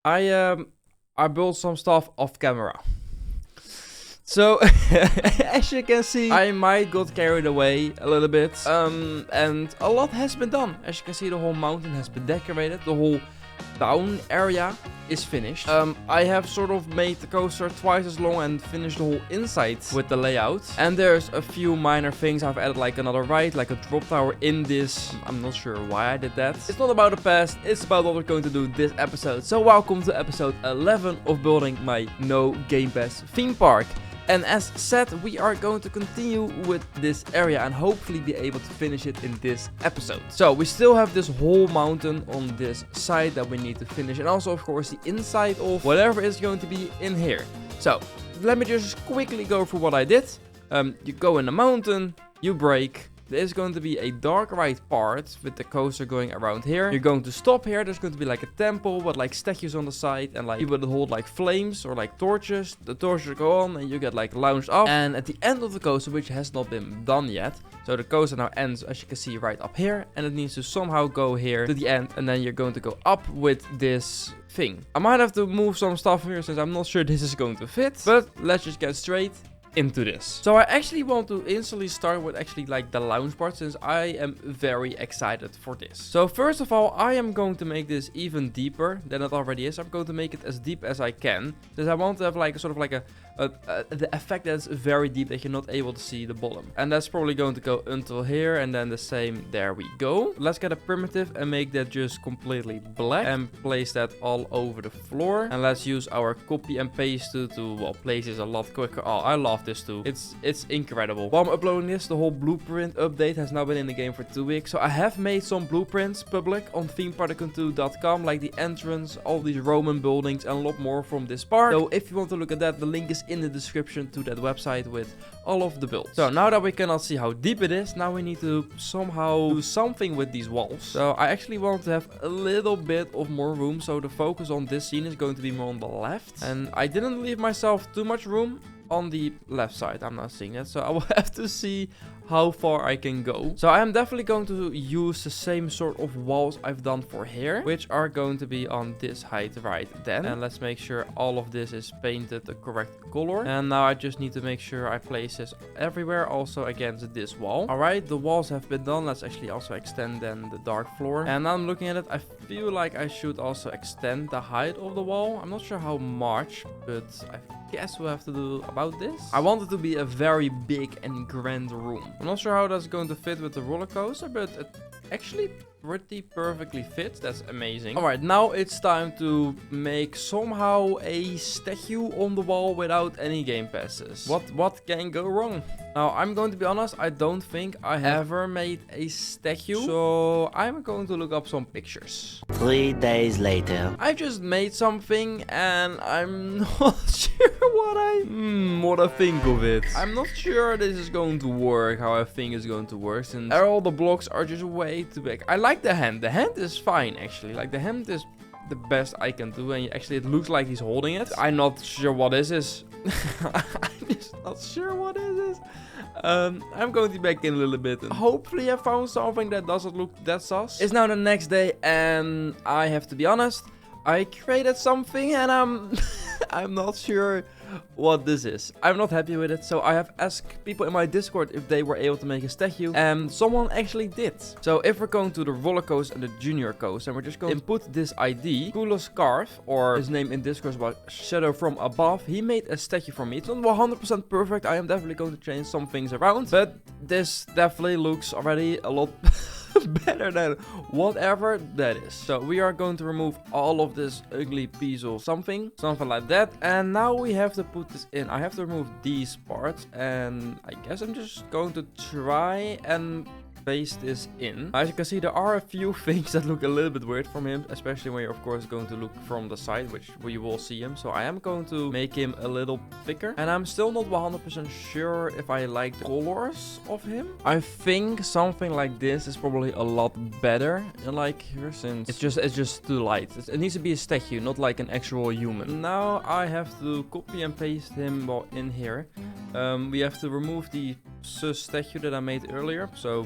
I built some stuff off camera. So, as you can see, I might got carried away a little bit. And a lot has been done. As you can see, the whole mountain has been decorated. The whole down area is finished. I have sort of made the coaster twice as long and finished the whole inside with the layout. And there's a few minor things. I've added like another ride, like a drop tower in this. I'm not sure why I did that. It's not about the past, it's about what we're going to do this episode. So welcome to episode 11 of building my No Game Pass theme park. And as said, we are going to continue with this area and hopefully be able to finish it in this episode. So we still have this whole mountain on this side that we need to finish. And also, of course, the inside of whatever is going to be in here. So let me just quickly go through what I did. You go in the mountain, you brake. There's going to be a dark ride part with the coaster going around here. You're going to stop here. There's going to be like a temple with like statues on the side and like people that hold like flames or like torches. The torches go on and you get like launched up. And at the end of the coaster, which has not been done yet. So the coaster now ends, as you can see, right up here. And it needs to somehow go here to the end. And then you're going to go up with this thing. I might have to move some stuff here since I'm not sure this is going to fit. But let's just get straight into this. So I actually want to instantly start with actually like the lounge part, since I am very excited for this. So first of all, I am going to make this even deeper than it already is. I'm going to make it as deep as I can, because I want to have like a sort of like the effect that's very deep that you're not able to see the bottom. And that's probably going to go until here, and then the same, there we go. Let's get a primitive and make that just completely black and place that all over the floor. And let's use our copy and paste to well, place this a lot quicker. Oh, I love this too. It's incredible. While I'm uploading this, the whole blueprint update has now been in the game for 2 weeks. So I have made some blueprints public on themeparticle2.com, like the entrance, all these Roman buildings, and a lot more from this park. So if you want to look at that, the link is in the description to that website with all of the builds. So now that we cannot see how deep it is, now we need to somehow do something with these walls. So I actually want to have a little bit of more room. So the focus on this scene is going to be more on the left. And I didn't leave myself too much room on the left side. I'm not seeing that, so I will have to see how far I can go. So I am definitely going to use the same sort of walls I've done for here, which are going to be on this height right then. And let's make sure all of this is painted the correct color. And now I just need to make sure I place this everywhere, also against this wall. All right, the walls have been done. Let's actually also extend then the dark floor. And now I'm looking at it, I feel like I should also extend the height of the wall. I'm not sure how much, but I guess we'll have to do about this. I want it to be a very big and grand room. I'm not sure how that's going to fit with the roller coaster, but it actually pretty perfectly fits. That's amazing. All right, now it's time to make somehow a statue on the wall without any game passes. What can go wrong? Now, I'm going to be honest, I don't think I have ever made a statue, so I'm going to look up some pictures. 3 days later. I just made something and I'm not sure what I think of it. I'm not sure this is going to work, how I think it's going to work, since all the blocks are just way too big. I like the hand. The hand is fine, actually. Like, the hand is the best I can do, and actually it looks like he's holding it. I'm not sure what this is. I'm just not sure what this is. I'm going to be back in a little bit and hopefully I found something that doesn't look that sus. It's now the next day and I have to be honest, I created something and I'm not sure what this is. I'm not happy with it, so I have asked people in my Discord if they were able to make a statue, and someone actually did. So if we're going to the roller coaster and the junior coaster, and we're just going to input this ID, Scarf, or his name in Discord was Shadow from Above, he made a statue for me. It's not 100% perfect, I am definitely going to change some things around, but this definitely looks already a lot better than whatever that is. So we are going to remove all of this ugly piece of something like that, and now we have to put this in. I have to remove these parts, and I guess I'm just going to try and paste this in. As you can see, there are a few things that look a little bit weird from him, especially when you're of course going to look from the side, which we will see him. So I am going to make him a little thicker, and I'm still not 100% sure if I like the colors of him. I think something like this is probably a lot better like here, since it's just too light. It needs to be a statue, not like an actual human. Now I have to copy and paste him in here. We have to remove the sus statue that I made earlier, so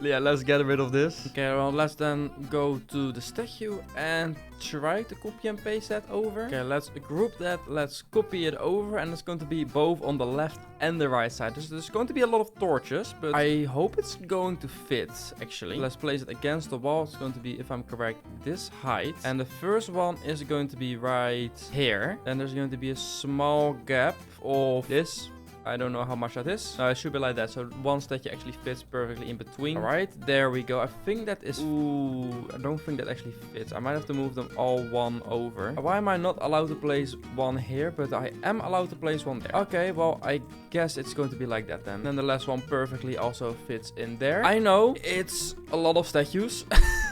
Yeah, let's get rid of this. Okay, well, let's then go to the statue and try to copy and paste that over. Okay, let's group that. Let's copy it over, and it's going to be both on the left and the right side. There's going to be a lot of torches, but I hope it's going to fit, actually. Let's place it against the wall. It's going to be, if I'm correct, this height. And the first one is going to be right here. Then there's going to be a small gap of this. I don't know how much that is. It should be like that. So one statue actually fits perfectly in between. All right, there we go. I think that is... Ooh, I don't think that actually fits. I might have to move them all one over. Why am I not allowed to place one here? But I am allowed to place one there. Okay, well, I guess it's going to be like that then. Then the last one perfectly also fits in there. I know it's a lot of statues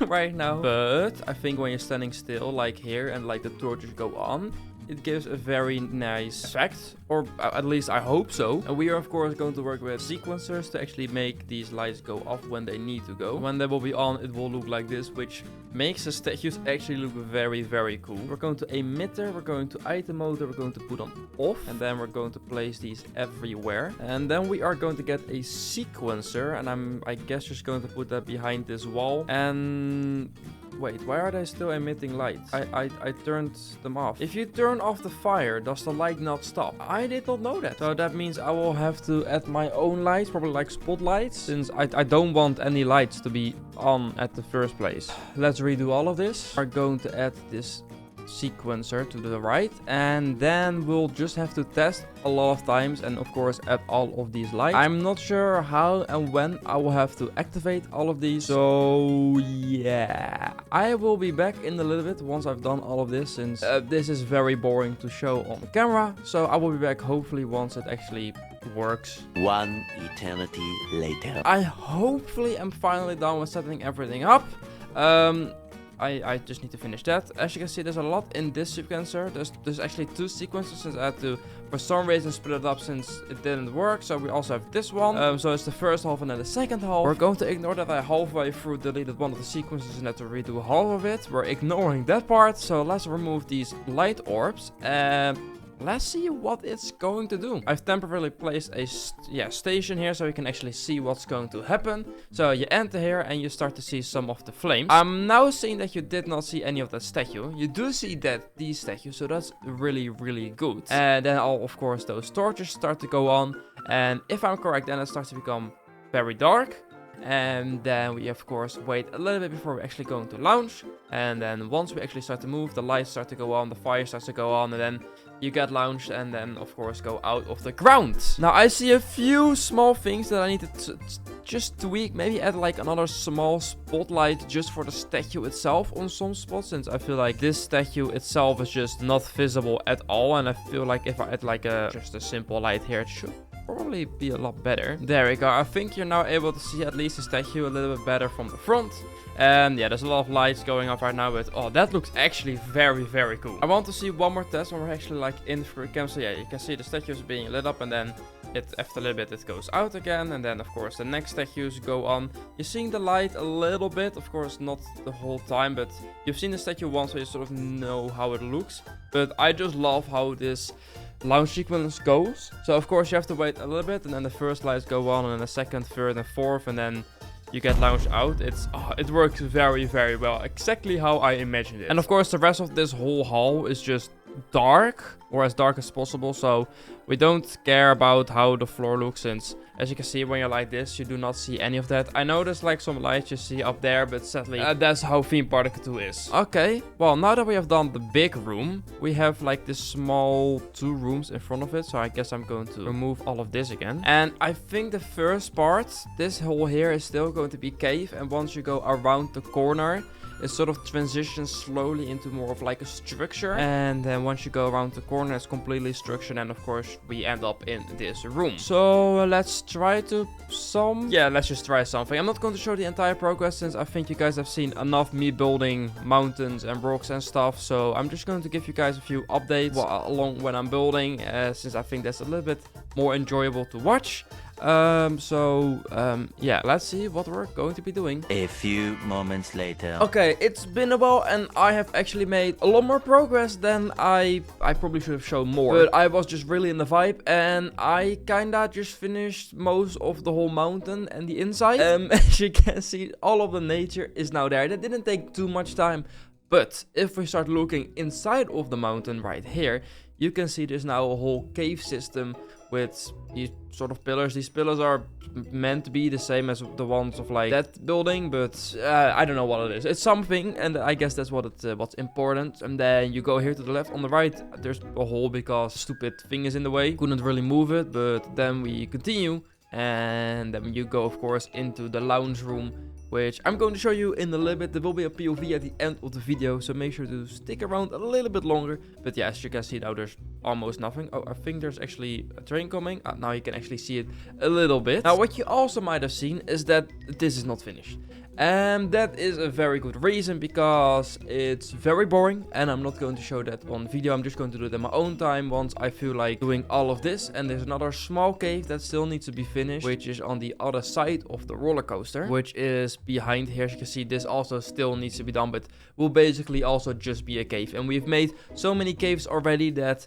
right now. But I think when you're standing still, like here, and like the torches go on, it gives a very nice effect, or at least I hope so. And we are of course going to work with sequencers to actually make these lights go off when they need to go. When they will be on, it will look like this, which makes the statues actually look very, very cool. We're going to emitter, we're going to item mode, we're going to put on off, and then we're going to place these everywhere. And then we are going to get a sequencer, and I guess just going to put that behind this wall. And wait, why are they still emitting lights? I turned them off. If you turn off the fire, does the light not stop? I did not know that. So that means I will have to add my own lights, probably like spotlights, since I don't want any lights to be on at the first place. Let's redo all of this. We're going to add this sequencer to the right, and then we'll just have to test a lot of times and of course add all of these lights. I'm not sure how and when I will have to activate all of these, so yeah, I will be back in a little bit once I've done all of this, since this is very boring to show on camera. So I will be back hopefully once it actually works. One eternity later. I hopefully am finally done with setting everything up. I just need to finish that. As you can see, there's a lot in this sequencer. There's actually two sequencers, since I had to, for some reason, split it up since it didn't work. So we also have this one. So it's the first half and then the second half. We're going to ignore that I halfway through deleted one of the sequences and had to redo half of it. We're ignoring that part. So let's remove these light orbs and let's see what it's going to do. I've temporarily placed a station here so you can actually see what's going to happen. So you enter here and you start to see some of the flames. I'm now seeing that you did not see any of that statue. You do see that these statues, so that's really, really good. And then all, of course, those torches start to go on. And if I'm correct, then it starts to become very dark. And then we of course wait a little bit before we're actually going to launch. And then once we actually start to move, the lights start to go on, the fire starts to go on, and then you get launched and then of course go out of the ground. Now I see a few small things that I need to just tweak. Maybe add like another small spotlight just for the statue itself on some spots, since I feel like this statue itself is just not visible at all. And I feel like if I add like just a simple light here, it should probably be a lot better. There we go. I think you're now able to see at least the statue a little bit better from the front. And yeah, there's a lot of lights going off right now, but oh, that looks actually very, very cool. I want to see one more test when we're actually like in free cam. So yeah, you can see the statues being lit up, and then after a little bit it goes out again, and then of course the next statues go on. You're seeing the light a little bit, of course not the whole time, but you've seen the statue once, so you sort of know how it looks. But I just love how this launch sequence goes. So of course you have to wait a little bit, and then the first lights go on, and then the second, third and fourth, and then you get launched out. It works very, very well, exactly how I imagined it. And of course the rest of this whole hall is just dark, or as dark as possible, so we don't care about how the floor looks, since as you can see when you're like this, you do not see any of that. I know there's like some lights you see up there, but sadly that's how Theme Park 2 is. Okay, well, now that we have done the big room, we have like this small 2 rooms in front of it, so I guess I'm going to remove all of this again. And I think the first part, this hole here, is still going to be cave, and once you go around the corner, it sort of transitions slowly into more of like a structure. And then once you go around the corner, it's completely structured. And of course, we end up in this room. So let's try to let's just try something. I'm not going to show the entire progress, since I think you guys have seen enough me building mountains and rocks and stuff. So I'm just going to give you guys a few updates along when I'm building, since I think that's a little bit more enjoyable to watch. Yeah, let's see what we're going to be doing. A few moments later. Okay, it's been a while and I have actually made a lot more progress than I probably should have shown more. But I was just really in the vibe and I kinda just finished most of the whole mountain and the inside. As you can see, all of the nature is now there. That didn't take too much time. But if we start looking inside of the mountain right here, you can see there's now a whole cave system with these sort of pillars. These pillars are meant to be the same as the ones of like that building, but I don't know what it is. It's something, and I guess that's what's important. And then you go here to the left. On the right, there's a hole because stupid thing is in the way. Couldn't really move it, but then we continue, and then you go, of course, into the lounge room, which I'm going to show you in a little bit. There will be a POV at the end of the video, so make sure to stick around a little bit longer. But yeah, as you can see now, there's almost nothing. Oh, I think there's actually a train coming. Now you can actually see it a little bit. Now, what you also might have seen is that this is not finished. And that is a very good reason, because it's very boring and I'm not going to show that on video. I'm just going to do it in my own time once I feel like doing all of this. And there's another small cave that still needs to be finished, which is on the other side of the roller coaster, which is behind here. As you can see, this also still needs to be done, but will basically also just be a cave. And we've made so many caves already that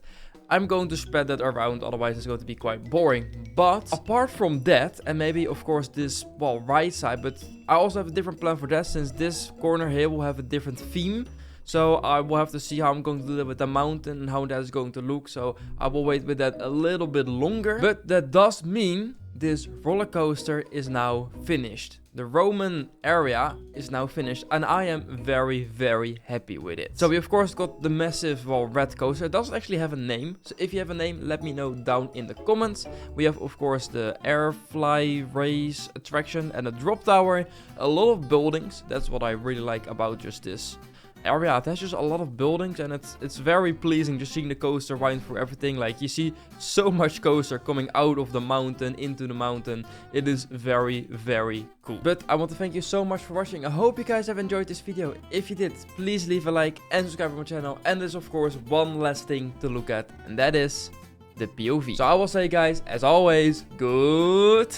I'm going to spread that around, otherwise it's going to be quite boring. But apart from that, and maybe of course this, well, right side, but I also have a different plan for that, since this corner here will have a different theme. So I will have to see how I'm going to do that with the mountain and how that is going to look. So I will wait with that a little bit longer. But that does mean this roller coaster is now finished. The Roman area is now finished and I am very, very happy with it. So we of course got the massive, well, red coaster. It doesn't actually have a name. So if you have a name, let me know down in the comments. We have of course the air fly race attraction and a drop tower. A lot of buildings. That's what I really like about just this area. It has just a lot of buildings and it's very pleasing just seeing the coaster wind through everything. Like, you see so much coaster coming out of the mountain into the mountain. It is very, very cool. But I want to thank you so much for watching. I hope you guys have enjoyed this video. If you did, please leave a like and subscribe to my channel. And there's of course one last thing to look at, and that is the POV. So I will say, guys, as always, goodbye.